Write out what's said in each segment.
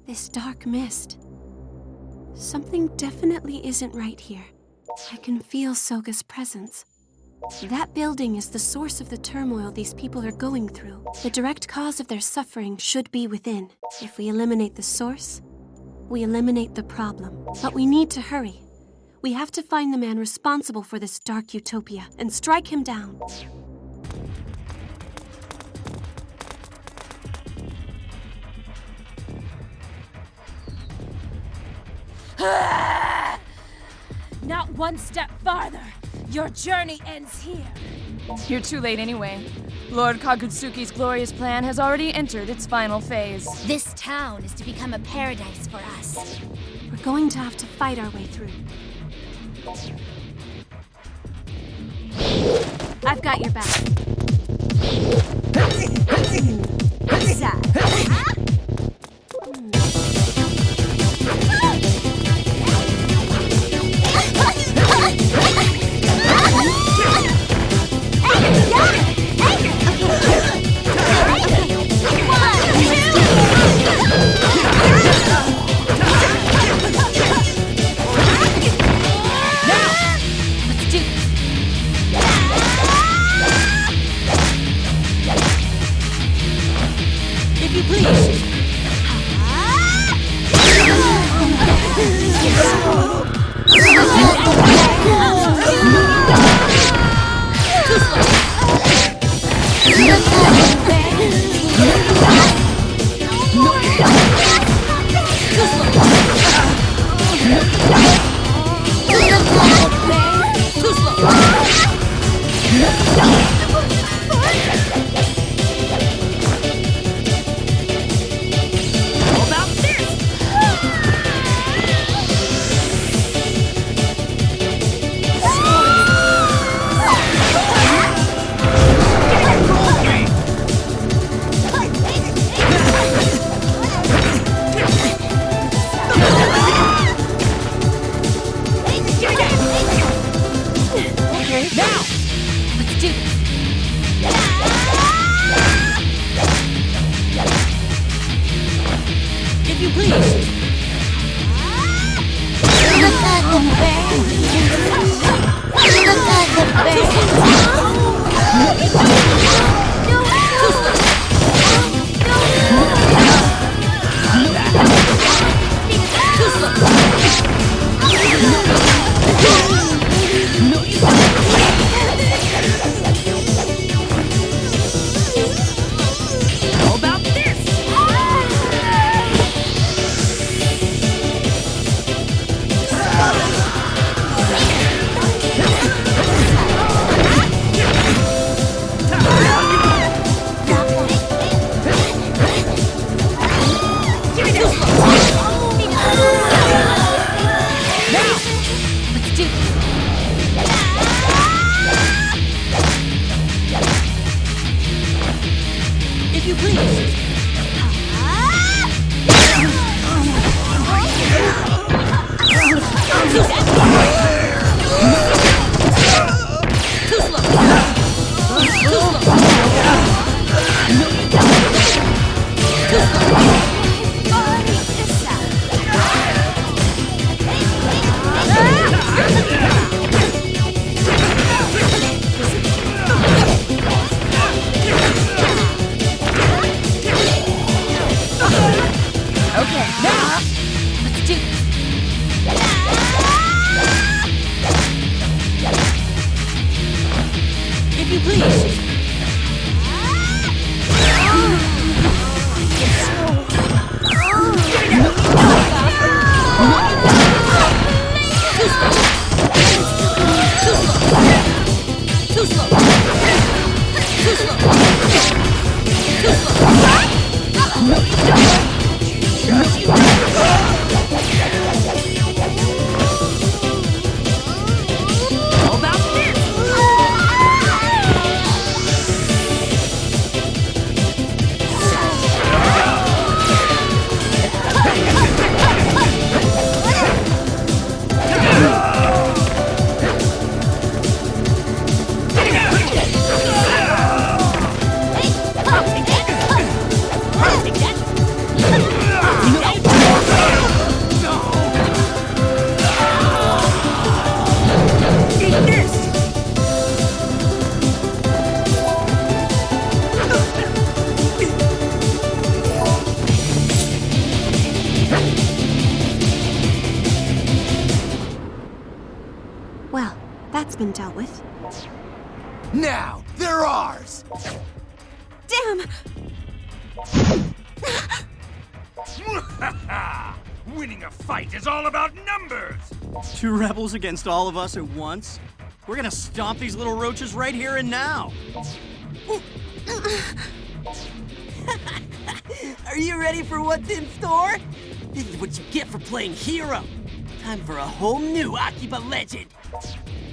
This dark mist. Something definitely isn't right here. I can feel Soga's presence. That building is the source of the turmoil these people are going through. The direct cause of their suffering should be within. If we eliminate the source, we eliminate the problem. But we need to hurry. We have to find the man responsible for this dark utopia and strike him down. Not one step farther. Your journey ends here. You're too late anyway. Lord Kagutsuki's glorious plan has already entered its final phase. This town is to become a paradise for us. We're going to have to fight our way through. I've got your back. that's been dealt with. Now, they're ours! Damn! Winning a fight is all about numbers! 2 rebels against all of us at once? We're gonna stomp these little roaches right here and now! Are you ready for what's in store? This is what you get for playing hero. Time for a whole new Akiba legend.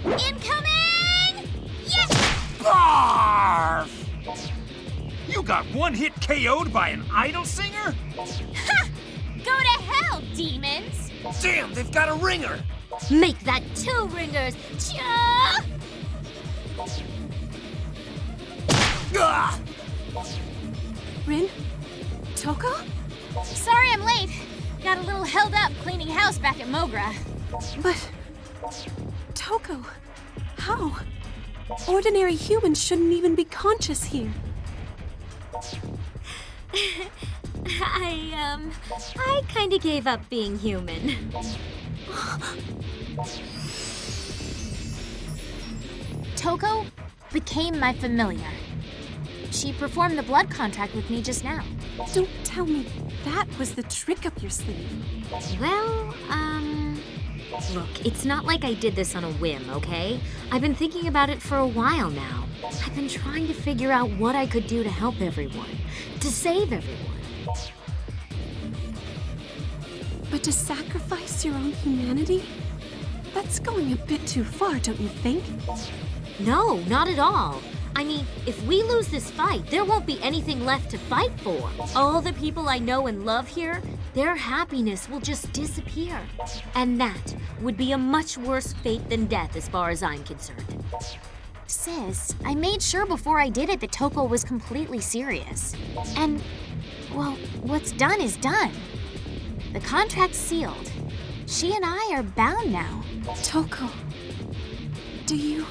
Incoming! Yes! Barf! You got one hit KO'd by an idol singer? Ha! Go to hell, demons! Damn, they've got a ringer! Make that 2 ringers! Cha! Ah! Rin? Toko? Sorry I'm late. Got a little held up cleaning house back at Mogra. But... Toko, how? Ordinary humans shouldn't even be conscious here. I kinda gave up being human. Toko became my familiar. She performed the blood contract with me just now. Don't tell me that was the trick up your sleeve. Well, look, it's not like I did this on a whim, okay? I've been thinking about it for a while now. I've been trying to figure out what I could do to help everyone, to save everyone. But to sacrifice your own humanity? That's going a bit too far, don't you think? No, not at all. I mean, if we lose this fight, there won't be anything left to fight for. All the people I know and love here, their happiness will just disappear. And that would be a much worse fate than death as far as I'm concerned. Sis, I made sure before I did it that Toko was completely serious. And, well, what's done is done. The contract's sealed. She and I are bound now. Toko, do you...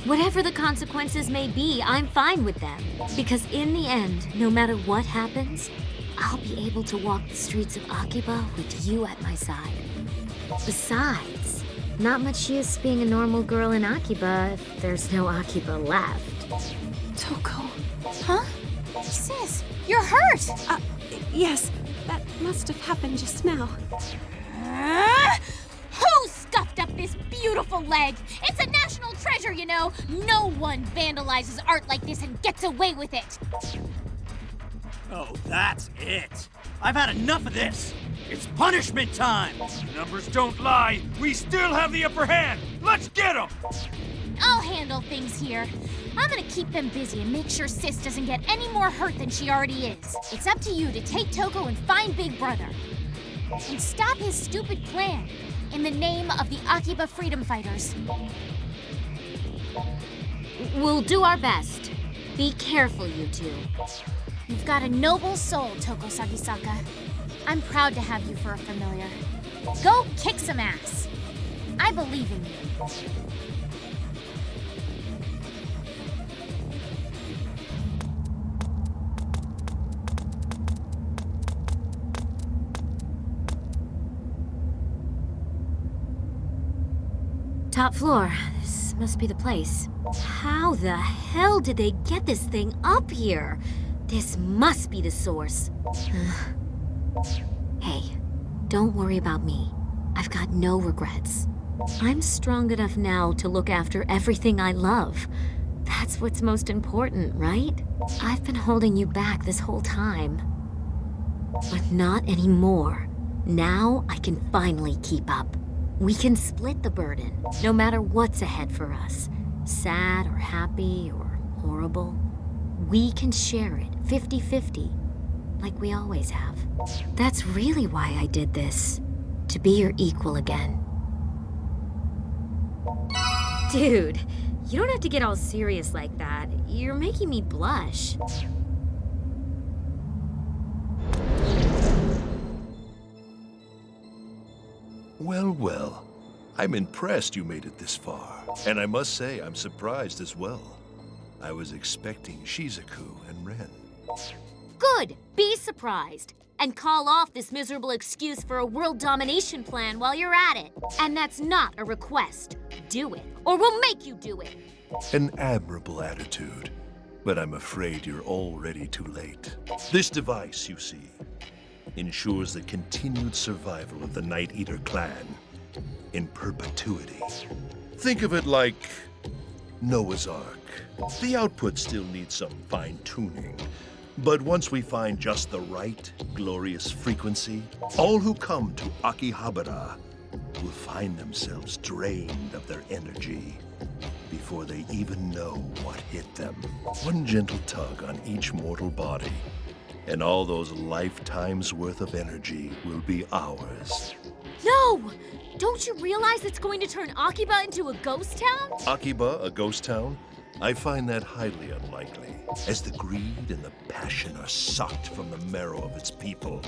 Whatever the consequences may be, I'm fine with them. Because in the end, no matter what happens, I'll be able to walk the streets of Akiba with you at my side. Besides, not much use being a normal girl in Akiba if there's no Akiba left. Toko... Huh? Sis, you're hurt! Yes, that must have happened just now. Who scuffed up this beautiful leg? It's a national treasure, you know. No one vandalizes art like this and gets away with it. Oh, that's it! I've had enough of this! It's punishment time! Numbers don't lie. We still have the upper hand. Let's get them! I'll handle things here. I'm gonna keep them busy and make sure Sis doesn't get any more hurt than she already is. It's up to you to take Toko and find Big Brother. And stop his stupid plan in the name of the Akiba freedom fighters. We'll do our best. Be careful, you two. You've got a noble soul, Toko Sagisaka. I'm proud to have you for a familiar. Go kick some ass. I believe in you. Top floor. This must be the place. How the hell did they get this thing up here? This must be the source. Hey, don't worry about me. I've got no regrets. I'm strong enough now to look after everything I love. That's what's most important, right? I've been holding you back this whole time. But not anymore. Now I can finally keep up. We can split the burden, no matter what's ahead for us. Sad or happy or horrible. We can share it 50-50, like we always have. That's really why I did this. To be your equal again. Dude, you don't have to get all serious like that. You're making me blush. Well, well. I'm impressed you made it this far. And I must say, I'm surprised as well. I was expecting Shizuku and Ren. Good. Be surprised. And call off this miserable excuse for a world domination plan while you're at it. And that's not a request. Do it, or we'll make you do it. An admirable attitude, but I'm afraid you're already too late. This device, you see, ensures the continued survival of the Night Eater clan in perpetuity. Think of it like Noah's Ark. The output still needs some fine-tuning, but once we find just the right glorious frequency, all who come to Akihabara will find themselves drained of their energy before they even know what hit them. One gentle tug on each mortal body, and all those lifetimes worth of energy will be ours. No! Don't you realize it's going to turn Akiba into a ghost town? Akiba, a ghost town? I find that highly unlikely. As the greed and the passion are sucked from the marrow of its people,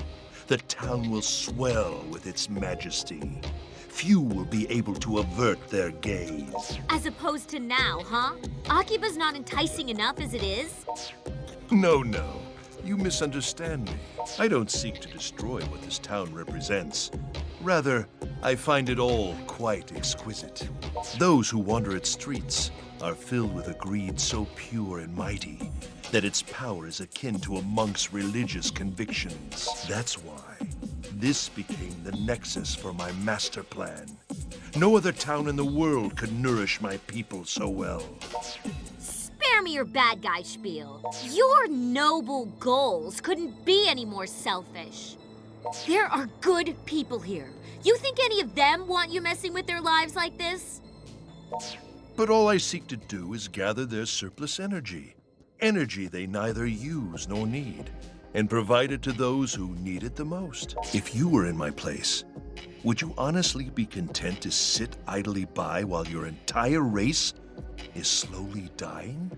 the town will swell with its majesty. Few will be able to avert their gaze. As opposed to now, huh? Akiba's not enticing enough as it is? No, no. You misunderstand me. I don't seek to destroy what this town represents. Rather, I find it all quite exquisite. Those who wander its streets are filled with a greed so pure and mighty that its power is akin to a monk's religious convictions. That's why this became the nexus for my master plan. No other town in the world could nourish my people so well. Spare me your bad guy spiel. Your noble goals couldn't be any more selfish. There are good people here. You think any of them want you messing with their lives like this? But all I seek to do is gather their surplus energy. Energy they neither use nor need, and provide it to those who need it the most. If you were in my place, would you honestly be content to sit idly by while your entire race is slowly dying?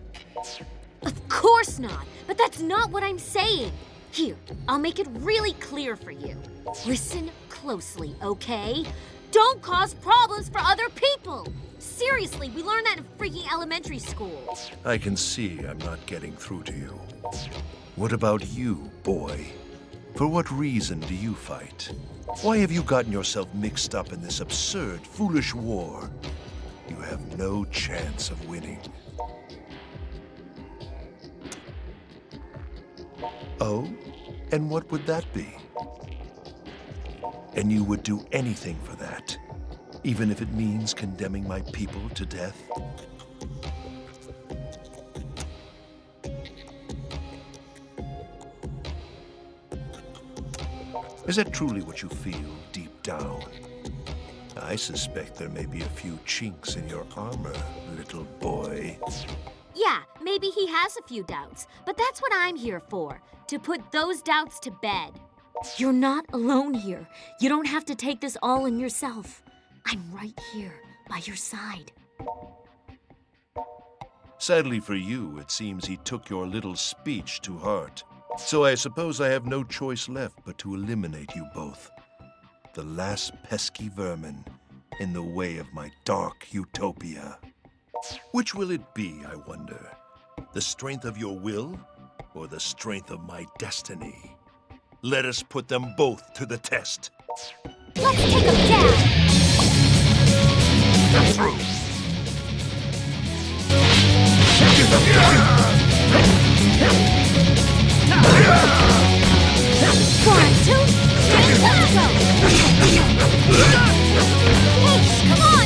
Of course not, but that's not what I'm saying. Here, I'll make it really clear for you. Listen closely, okay? Don't cause problems for other people. Seriously, we learned that in freaking elementary school. I can see I'm not getting through to you. What about you, boy? For what reason do you fight? Why have you gotten yourself mixed up in this absurd, foolish war? You have no chance of winning. Oh? And what would that be? And you would do anything for that, even if it means condemning my people to death? Is that truly what you feel deep down? I suspect there may be a few chinks in your armor, little boy. Yeah, maybe he has a few doubts, but that's what I'm here for, to put those doubts to bed. You're not alone here. You don't have to take this all in yourself. I'm right here, by your side. Sadly for you, it seems he took your little speech to heart. So I suppose I have no choice left but to eliminate you both. The last pesky vermin in the way of my dark utopia. Which will it be, I wonder? The strength of your will or the strength of my destiny? Let us put them both to the test. Let's take him down! Through! 1, 2, 3, let's go! Hey, come on!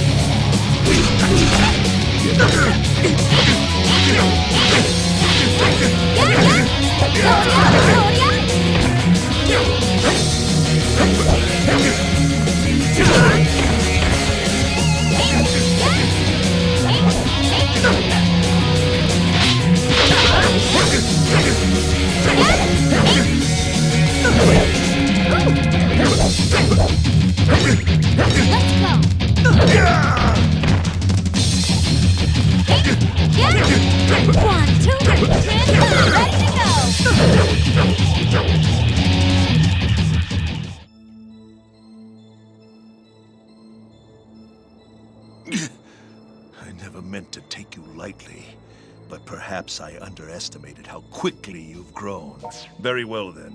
But perhaps I underestimated how quickly you've grown. Very well, then.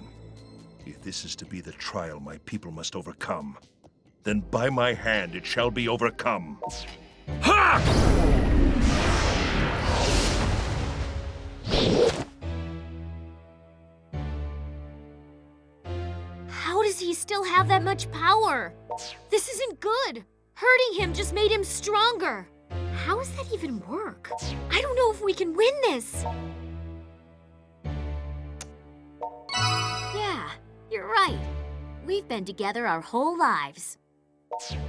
If this is to be the trial my people must overcome, then by my hand it shall be overcome. Ha! How does he still have that much power? This isn't good. Hurting him just made him stronger. How does that even work? I don't know if we can win this. Yeah, you're right. We've been together our whole lives.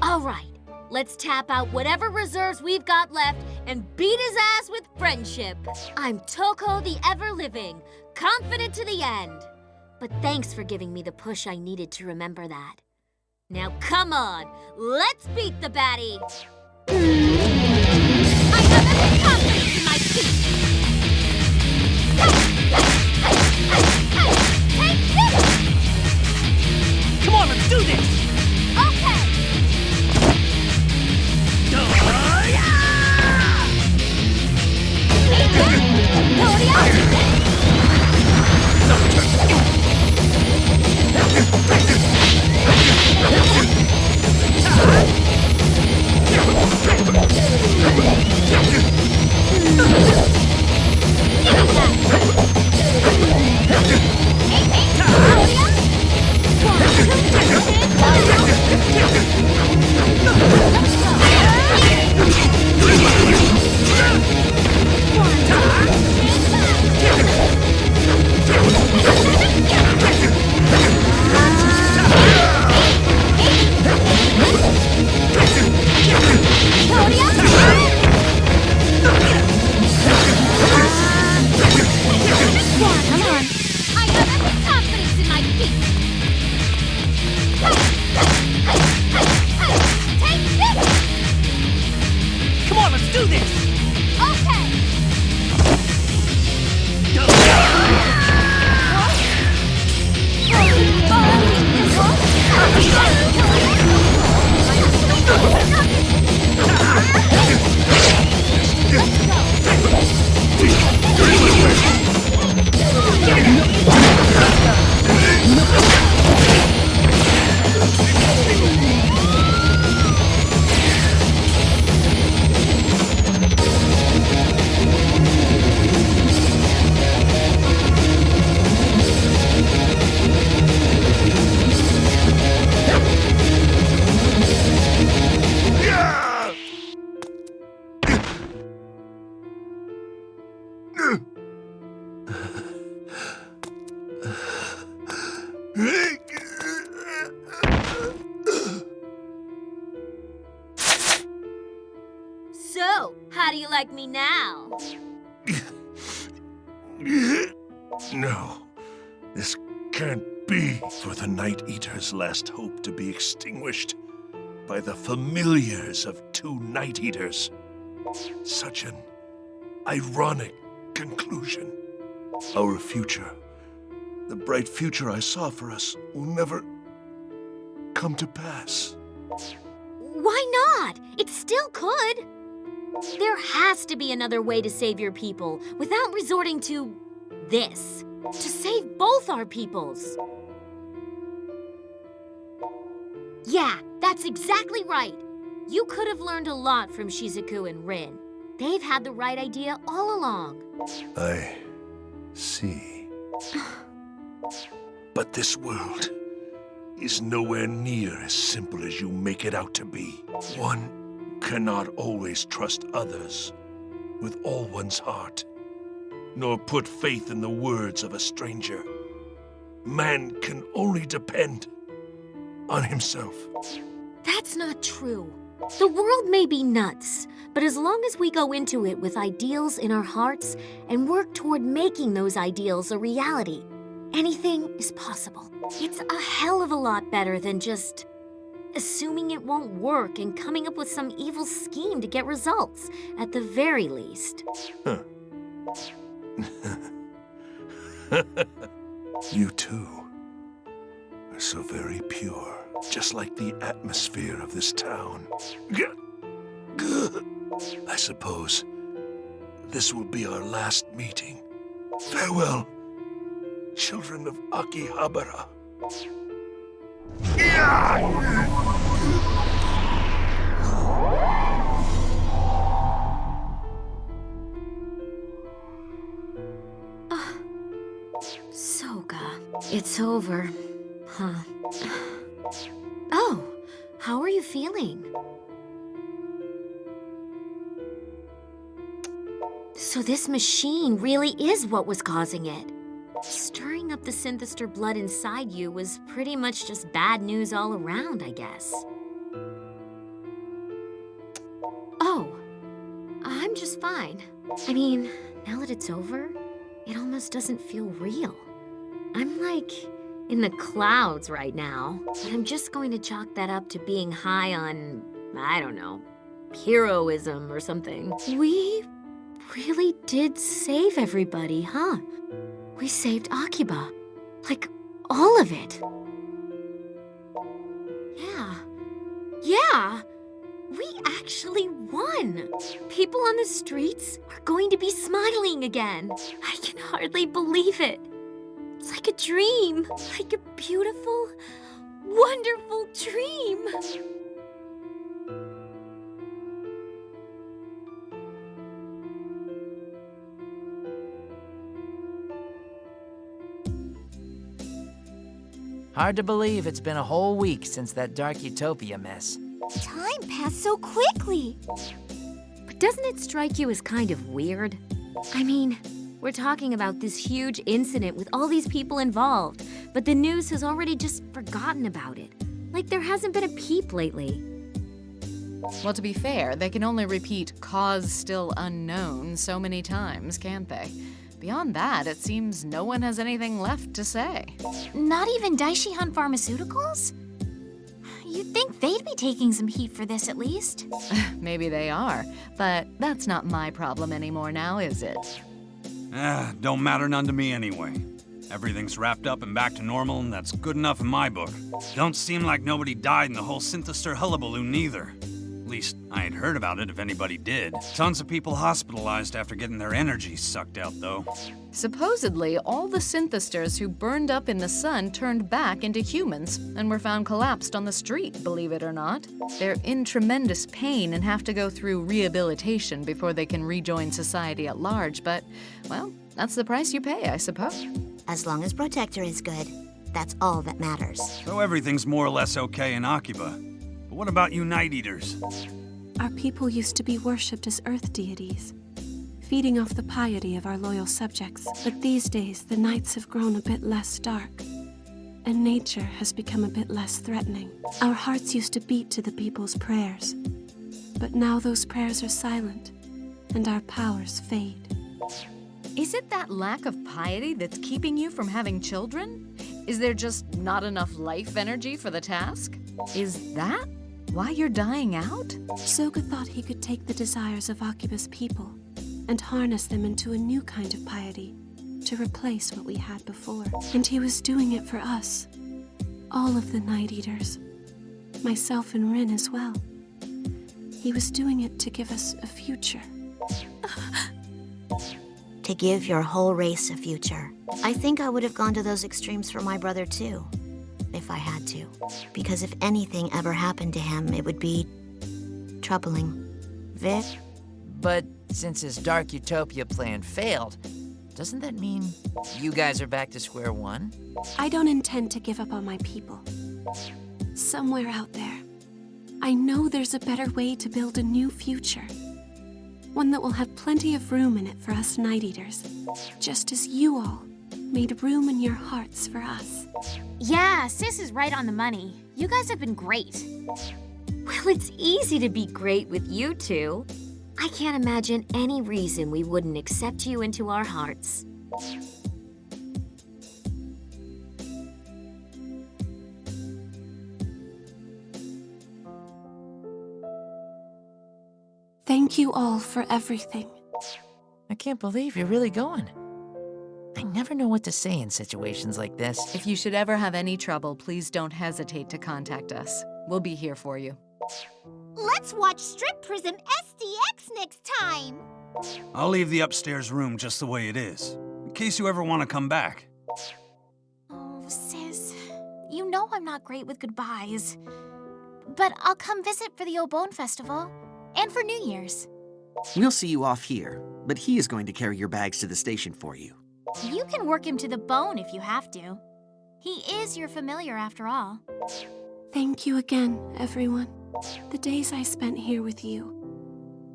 All right, let's tap out whatever reserves we've got left and beat his ass with friendship. I'm Toko the Ever-Living, confident to the end. But thanks for giving me the push I needed to remember that. Now come on, let's beat the baddie! I have every confidence in my feet! Take this! Come on, let's do this! Okay! So, how do you like me now? No, this can't be. For the Night Eater's last hope to be extinguished by the familiars of two Night Eaters. Such an ironic conclusion. Our future, the bright future I saw for us, will never come to pass. Why not? It still could. There has to be another way to save your people without resorting to this. To save both our peoples. Yeah, that's exactly right. You could have learned a lot from Shizuku and Rin. They've had the right idea all along. I see. But this world is nowhere near as simple as you make it out to be. One cannot always trust others with all one's heart, nor put faith in the words of a stranger. Man can only depend on himself. That's not true. The world may be nuts, but as long as we go into it with ideals in our hearts and work toward making those ideals a reality, anything is possible. It's a hell of a lot better than just assuming it won't work and coming up with some evil scheme to get results, at the very least. Huh. You too are so very pure, just like the atmosphere of this town. I suppose this will be our last meeting. Farewell, children of Akihabara. Soga, it's over. Huh. Oh, how are you feeling? So this machine really is what was causing it. Stirring up the synthester blood inside you was pretty much just bad news all around, I guess. Oh, I'm just fine. I mean, now that it's over, it almost doesn't feel real. I'm like in the clouds right now, but I'm just going to chalk that up to being high on, I don't know, heroism or something. We really did save everybody, huh? We saved Akiba. Like, all of it. Yeah. We actually won. People on the streets are going to be smiling again. I can hardly believe it. It's like a dream. Like a beautiful, wonderful dream. Hard to believe it's been a whole week since that Dark Utopia mess. Time passed so quickly. But doesn't it strike you as kind of weird? I mean, we're talking about this huge incident with all these people involved, but the news has already just forgotten about it. Like there hasn't been a peep lately. Well, to be fair, they can only repeat "cause still unknown" so many times, can't they? Beyond that, it seems no one has anything left to say. Not even Daishihan Pharmaceuticals? You'd think they'd be taking some heat for this at least. Maybe they are, but that's not my problem anymore now, is it? Don't matter none to me anyway. Everything's wrapped up and back to normal, and that's good enough in my book. Don't seem like nobody died in the whole synthester hullabaloo neither. At least, I ain't heard about it if anybody did. Tons of people hospitalized after getting their energy sucked out, though. Supposedly, all the synthesters who burned up in the sun turned back into humans and were found collapsed on the street, believe it or not. They're in tremendous pain and have to go through rehabilitation before they can rejoin society at large, but, well, that's the price you pay, I suppose. As long as Protector is good, that's all that matters. So everything's more or less okay in Akiba. But what about you Night Eaters? Our people used to be worshipped as earth deities, feeding off the piety of our loyal subjects. But these days, the nights have grown a bit less dark, and nature has become a bit less threatening. Our hearts used to beat to the people's prayers, but now those prayers are silent, and our powers fade. Is it that lack of piety that's keeping you from having children? Is there just not enough life energy for the task? Is that why you're dying out? Soga thought he could take the desires of Akiba's people and harness them into a new kind of piety to replace what we had before. And he was doing it for us, all of the Night Eaters, myself and Rin as well. He was doing it to give us a future. To give your whole race a future. I think I would have gone to those extremes for my brother too, if I had to. Because if anything ever happened to him, it would be troubling. Vic? But since his Dark Utopia plan failed, doesn't that mean you guys are back to square one? I don't intend to give up on my people. Somewhere out there, I know there's a better way to build a new future. One that will have plenty of room in it for us Night Eaters, just as you all made room in your hearts for us. Yeah, Sis is right on the money. You guys have been great. Well, it's easy to be great with you two. I can't imagine any reason we wouldn't accept you into our hearts. Thank you all for everything. I can't believe you're really going. I never know what to say in situations like this. If you should ever have any trouble, please don't hesitate to contact us. We'll be here for you. Let's watch Strip Prism SDX next time! I'll leave the upstairs room just the way it is, in case you ever want to come back. Oh, sis. You know I'm not great with goodbyes. But I'll come visit for the Obone Festival. And for New Year's. We'll see you off here, but he is going to carry your bags to the station for you. You can work him to the bone if you have to. He is your familiar after all. Thank you again, everyone. The days I spent here with you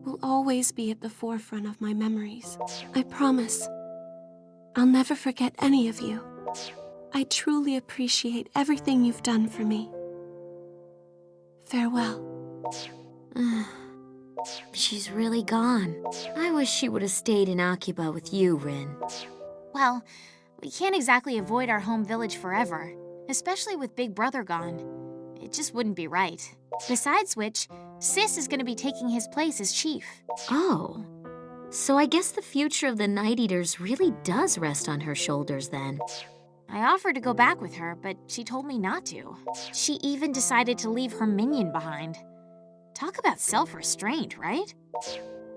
will always be at the forefront of my memories. I promise. I'll never forget any of you. I truly appreciate everything you've done for me. Farewell. She's really gone. I wish she would have stayed in Akiba with you, Rin. Well, we can't exactly avoid our home village forever, especially with Big Brother gone. It just wouldn't be right. Besides which, Sis is going to be taking his place as chief. Oh. So I guess the future of the Night Eaters really does rest on her shoulders then. I offered to go back with her, but she told me not to. She even decided to leave her minion behind. Talk about self-restraint, right?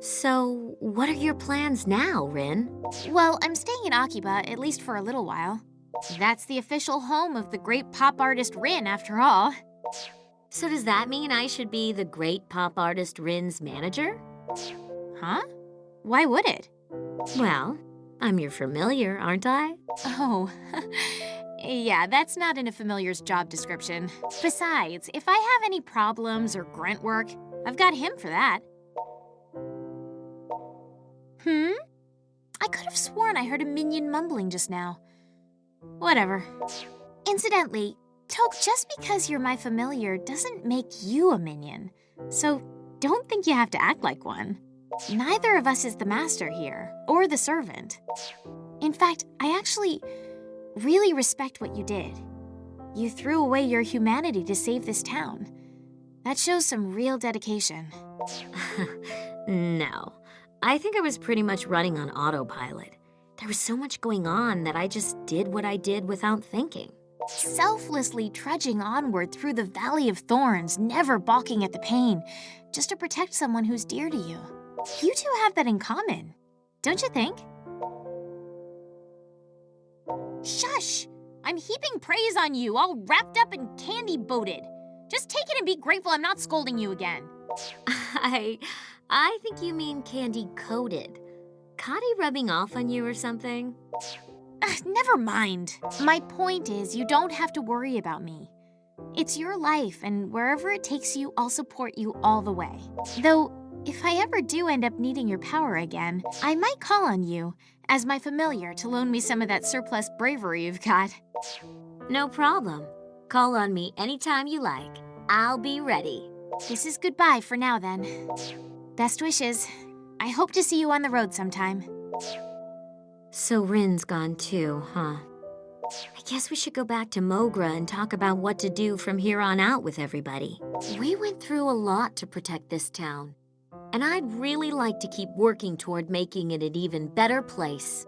So, what are your plans now, Rin? Well, I'm staying in Akiba, at least for a little while. That's the official home of the great pop artist Rin, after all. So does that mean I should be the great pop artist Rin's manager? Huh? Why would it? Well, I'm your familiar, aren't I? Oh, yeah, that's not in a familiar's job description. Besides, if I have any problems or grunt work, I've got him for that. I could have sworn I heard a minion mumbling just now. Whatever. Incidentally, Toke, just because you're my familiar doesn't make you a minion. So don't think you have to act like one. Neither of us is the master here, or the servant. In fact, I actually really respect what you did. You threw away your humanity to save this town. That shows some real dedication. No. I think I was pretty much running on autopilot. There was so much going on that I just did what I did without thinking. Selflessly trudging onward through the Valley of Thorns, never balking at the pain, just to protect someone who's dear to you. You two have that in common, don't you think? Shush! I'm heaping praise on you, all wrapped up and candy-boated. Just take it and be grateful I'm not scolding you again. I think you mean candy-coated. Caught he rubbing off on you or something? Never mind. My point is, you don't have to worry about me. It's your life, and wherever it takes you, I'll support you all the way. Though, if I ever do end up needing your power again, I might call on you, as my familiar, to loan me some of that surplus bravery you've got. No problem. Call on me anytime you like. I'll be ready. This is goodbye for now, then. Best wishes. I hope to see you on the road sometime. So Rin's gone too, huh? I guess we should go back to Mogra and talk about what to do from here on out with everybody. We went through a lot to protect this town, and I'd really like to keep working toward making it an even better place.